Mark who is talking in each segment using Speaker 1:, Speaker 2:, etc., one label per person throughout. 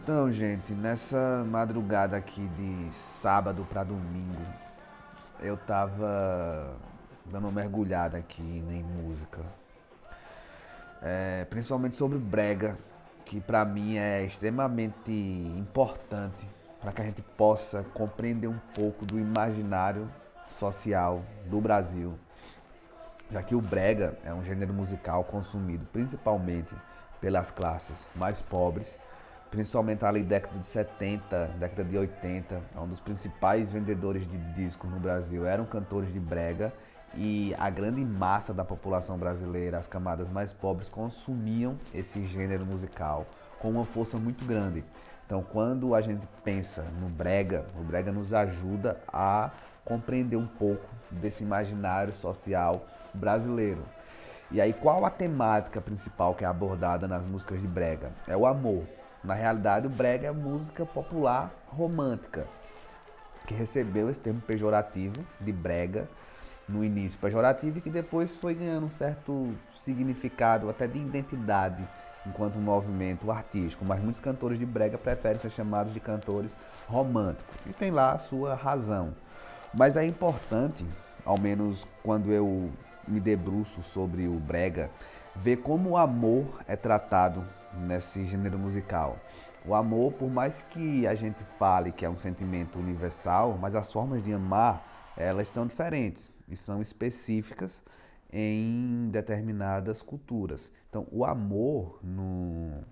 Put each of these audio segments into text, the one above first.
Speaker 1: Então, gente, nessa madrugada aqui de sábado para domingo, eu tava dando uma mergulhada aqui em música, principalmente sobre brega, que pra mim é extremamente importante para que a gente possa compreender um pouco do imaginário social do Brasil, já que o brega é um gênero musical consumido principalmente pelas classes mais pobres, principalmente ali década de 70, década de 80, um dos principais vendedores de discos no Brasil eram cantores de brega e a grande massa da população brasileira, as camadas mais pobres, consumiam esse gênero musical com uma força muito grande. Então, quando a gente pensa no brega, o brega nos ajuda a compreender um pouco desse imaginário social brasileiro. E aí, qual a temática principal que é abordada nas músicas de brega? É o amor. Na realidade, o brega é música popular romântica, que recebeu esse termo pejorativo de brega no início pejorativo e que depois foi ganhando um certo significado até de identidade enquanto um movimento artístico, mas muitos cantores de brega preferem ser chamados de cantores românticos e tem lá a sua razão. Mas é importante, ao menos quando eu me debruço sobre o brega, ver como o amor é tratado nesse gênero musical. O amor, por mais que a gente fale que é um sentimento universal, mas as formas de amar, elas são diferentes e são específicas em determinadas culturas. Então, o amor no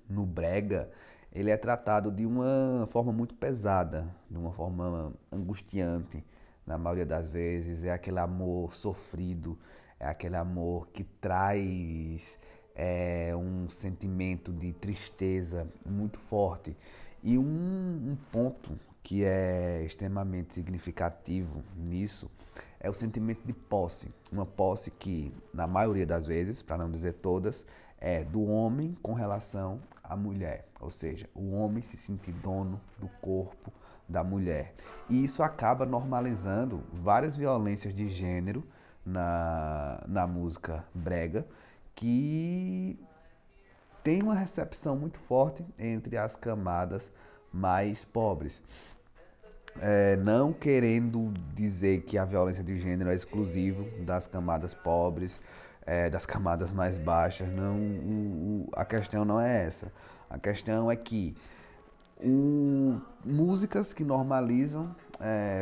Speaker 1: brega, ele é tratado de uma forma muito pesada, de uma forma angustiante, na maioria das vezes. É aquele amor sofrido, é aquele amor que traz um sentimento de tristeza muito forte. E um ponto que é extremamente significativo nisso é o sentimento de posse. Uma posse que, na maioria das vezes, para não dizer todas, é do homem com relação à mulher. Ou seja, o homem se sentir dono do corpo da mulher. E isso acaba normalizando várias violências de gênero na música brega, que tem uma recepção muito forte entre as camadas mais pobres. Não querendo dizer que a violência de gênero é exclusivo das camadas pobres, das camadas mais baixas. Não, a questão não é essa. A questão é que músicas que normalizam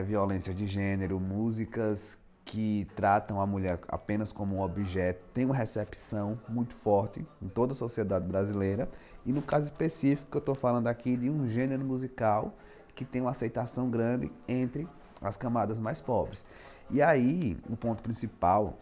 Speaker 1: violência de gênero, músicas que tratam a mulher apenas como um objeto, tem uma recepção muito forte em toda a sociedade brasileira. E no caso específico que eu estou falando aqui de um gênero musical que tem uma aceitação grande entre as camadas mais pobres. E aí, o ponto principal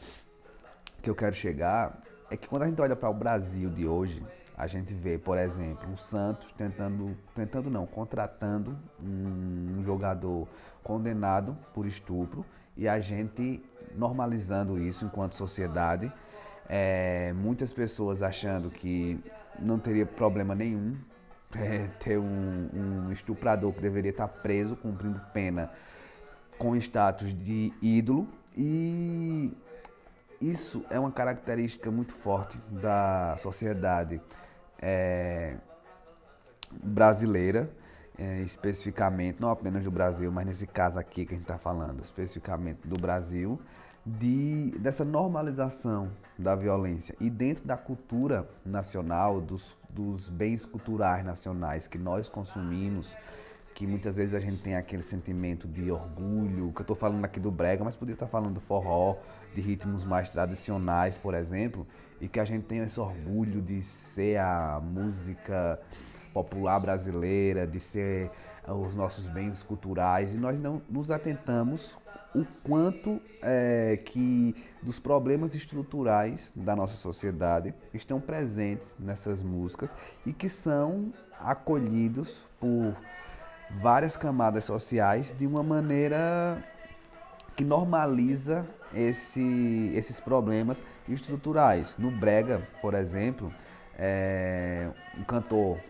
Speaker 1: que eu quero chegar é que quando a gente olha para o Brasil de hoje, a gente vê, por exemplo, o Santos tentando não, contratando um jogador condenado por estupro e a gente normalizando isso enquanto sociedade. Muitas pessoas achando que não teria problema nenhum ter um estuprador que deveria estar preso, cumprindo pena, com status de ídolo. E isso é uma característica muito forte da sociedade é, brasileira, especificamente, não apenas do Brasil, mas nesse caso aqui que a gente está falando, especificamente do Brasil, dessa normalização da violência. E dentro da cultura nacional, dos bens culturais nacionais que nós consumimos, que muitas vezes a gente tem aquele sentimento de orgulho, que eu estou falando aqui do brega, mas poderia estar falando do forró, de ritmos mais tradicionais, por exemplo, e que a gente tem esse orgulho de ser a música popular brasileira, de ser os nossos bens culturais, e nós não nos atentamos o quanto que dos problemas estruturais da nossa sociedade estão presentes nessas músicas e que são acolhidos por várias camadas sociais de uma maneira que normaliza esses problemas estruturais. No brega, por exemplo, um cantor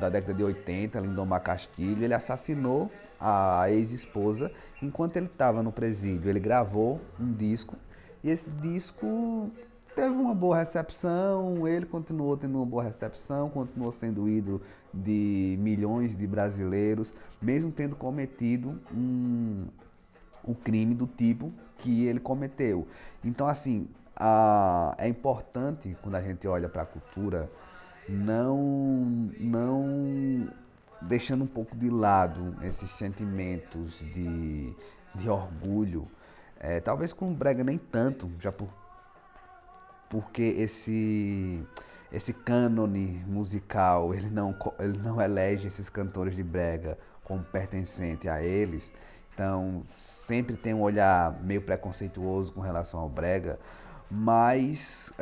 Speaker 1: da década de 80, Lindomar Castilho, ele assassinou a ex-esposa enquanto ele estava no presídio. Ele gravou um disco e esse disco teve uma boa recepção, ele continuou tendo uma boa recepção, continuou sendo ídolo de milhões de brasileiros, mesmo tendo cometido um crime do tipo que ele cometeu. Então, assim, é importante quando a gente olha para a cultura, não deixando um pouco de lado esses sentimentos de orgulho. Talvez com o brega nem tanto, porque esse cânone musical, ele não elege esses cantores de brega como pertencente a eles. Então, sempre tem um olhar meio preconceituoso com relação ao brega, mas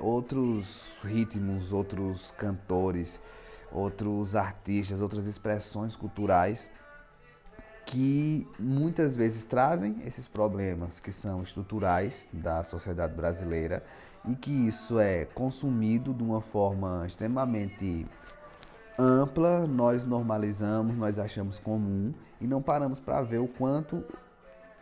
Speaker 1: outros ritmos, outros cantores, outros artistas, outras expressões culturais que muitas vezes trazem esses problemas que são estruturais da sociedade brasileira e que isso é consumido de uma forma extremamente ampla, nós normalizamos, nós achamos comum e não paramos para ver o quanto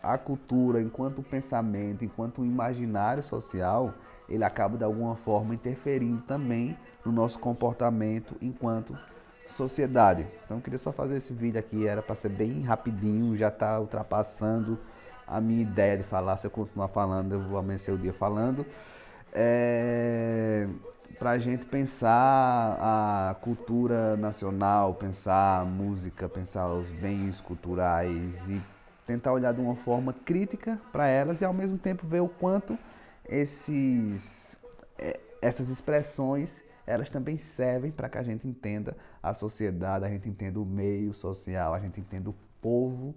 Speaker 1: a cultura, enquanto o pensamento, enquanto o imaginário social, ele acaba de alguma forma interferindo também no nosso comportamento enquanto sociedade. Então eu queria só fazer esse vídeo aqui, era para ser bem rapidinho, já está ultrapassando a minha ideia de falar. Se eu continuar falando, eu vou amanhecer o dia falando. Para a gente pensar a cultura nacional, pensar a música, pensar os bens culturais e tentar olhar de uma forma crítica para elas e ao mesmo tempo ver o quanto essas expressões elas também servem para que a gente entenda a sociedade, a gente entenda o meio social, a gente entenda o povo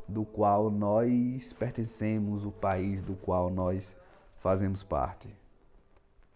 Speaker 1: do qual nós pertencemos, o país do qual nós fazemos parte.